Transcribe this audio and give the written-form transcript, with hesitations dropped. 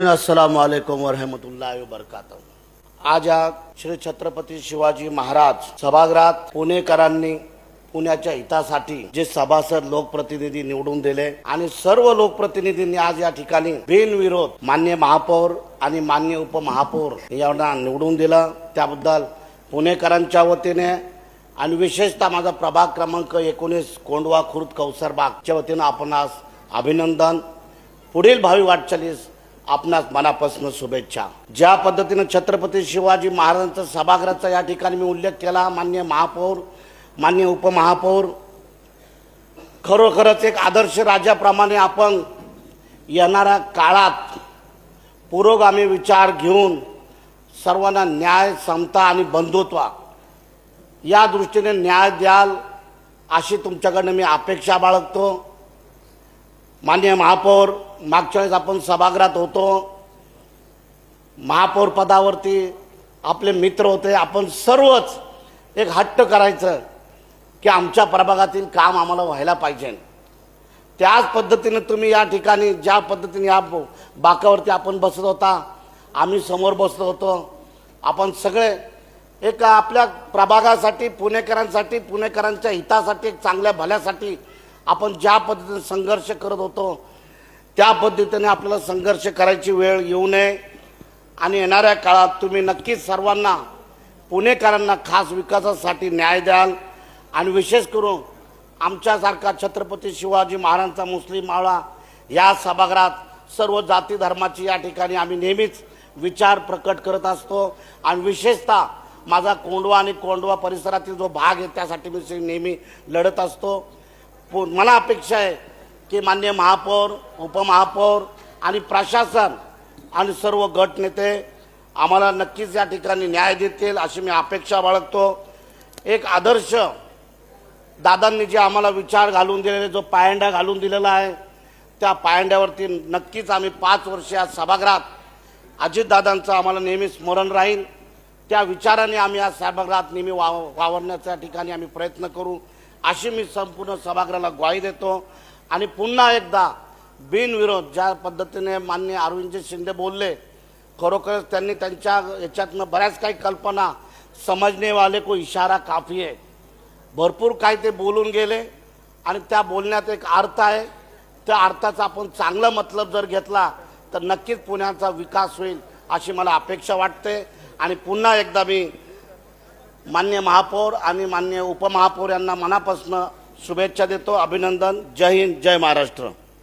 अस्सलाम वालेकुम वरहमतुल्लाहि वबरकातुहू। आज या श्री छत्रपती शिवाजी महाराज सभागृहात पुणेकरांनी पुण्याच्या हितासाठी जे सभासद लोकप्रतिनिधी निवडून दिले आणि सर्व लोकप्रतिनिधींनी आज या ठिकाणी बिनविरोध माननीय महापौर आणि माननीय उपमहापौर यांना निवडून दिलं, त्याबद्दल पुणेकरांच्या वतीने आणि विशेषतः माझा प्रभाग क्रमांक 19 कोंडवा खुर्द कौसरबागच्या वतीने आपणास अभिनंदन। पुढील भावी वाटचालीस आपणास मनापासून शुभेच्छा। ज्या पद्धतीने छत्रपती शिवाजी महाराजांचा सभागृहाचा या ठिकाणी मी उल्लेख केला, माननीय महापौर माननीय उपमहापौर खरोखरच एक आदर्श राजाप्रमाणे आपण येणाऱ्या काळात पुरोगामी विचार घेऊन सर्वांना न्याय समता आणि बंधुत्व या दृष्टीने न्याय द्याल अशी तुमच्याकडनं मी अपेक्षा बाळगतो। माननीय महापौर, मागच्या वेळेस आपण सभागृहात होतो, महापौर पदावरती आपले मित्र होते, आपण सर्वच एक हट्ट करायचं की आमच्या प्रभागातील काम आम्हाला व्हायला पाहिजे। त्याच पद्धतीने तुम्ही या ठिकाणी ज्या पद्धतीने या बाकावरती आपण बसत होता, आम्ही समोर बसलो होतो, आपण सगळे एक आपल्या प्रभागासाठी पुणेकरांसाठी पुणेकरांच्या हितासाठी एक चांगल्या भल्यासाठी आपण ज्या पद्धतीने संघर्ष करत होतो त्या पद्धतीने आपल्याला संघर्ष करायची वेळ येऊ नये आणि येणाऱ्या काळात तुम्ही नक्कीच सर्वांना पुणेकरांना खास विकासासाठी न्याय द्याल आणि विशेष करून आमच्यासारखा छत्रपती शिवाजी महाराजांचा मुस्लिम मावळा या सभागृहात सर्व जाती धर्माची या ठिकाणी आम्ही नेहमीच विचार प्रकट करत असतो आणि विशेषतः माझा कोंडवा आणि कोंडवा परिसरातील जो भाग आहे त्यासाठी मी नेहमी लढत असतो। मला अपेक्षा आहे की माननीय महापौर उपमहापौर आणि प्रशासन आणि सर्व गट नेते आम्हाला नक्कीच या ठिकाणी न्याय देतील अशी मी अपेक्षा बाळगतो। एक आदर्श दादांनी जे आम्हाला विचार घालून दिलेले, जो पायंडा घालून दिलेला आहे, त्या पायंड्यावरती नक्कीच आम्ही 5 वर्ष या सभागृहात अजितदादांचं आम्हाला नेहमी स्मरण राहील, त्या विचाराने आम्ही या सभागृहात नेहमी वावरण्याच्या ठिकाणी आम्ही प्रयत्न करू अशी मी संपूर्ण सभागृहाला ग्वाही देतो। आणि पुन्हा एकदा बिनविरोध ज्या पद्धतीने माननीय अरविंद शिंदे बोलले, खरोखरच त्यांनी त्यांच्या याच्यातनं बऱ्याच काही कल्पना समजणे वाले को इशारा काफी आहे, भरपूर काही ते बोलून गेले आणि त्या बोलण्यात एक अर्थ आहे, त्या अर्थाचा आपण चांगला मतलब जर घेतला तर नक्कीच पुण्याचा विकास होईल अशी मला अपेक्षा वाटते। आणि पुन्हा एकदा मी माननीय महापौर आणि माननीय उपमहापौर यांना मनापासून शुभेच्छा देतो। अभिनंदन। जय हिंद, जय महाराष्ट्र।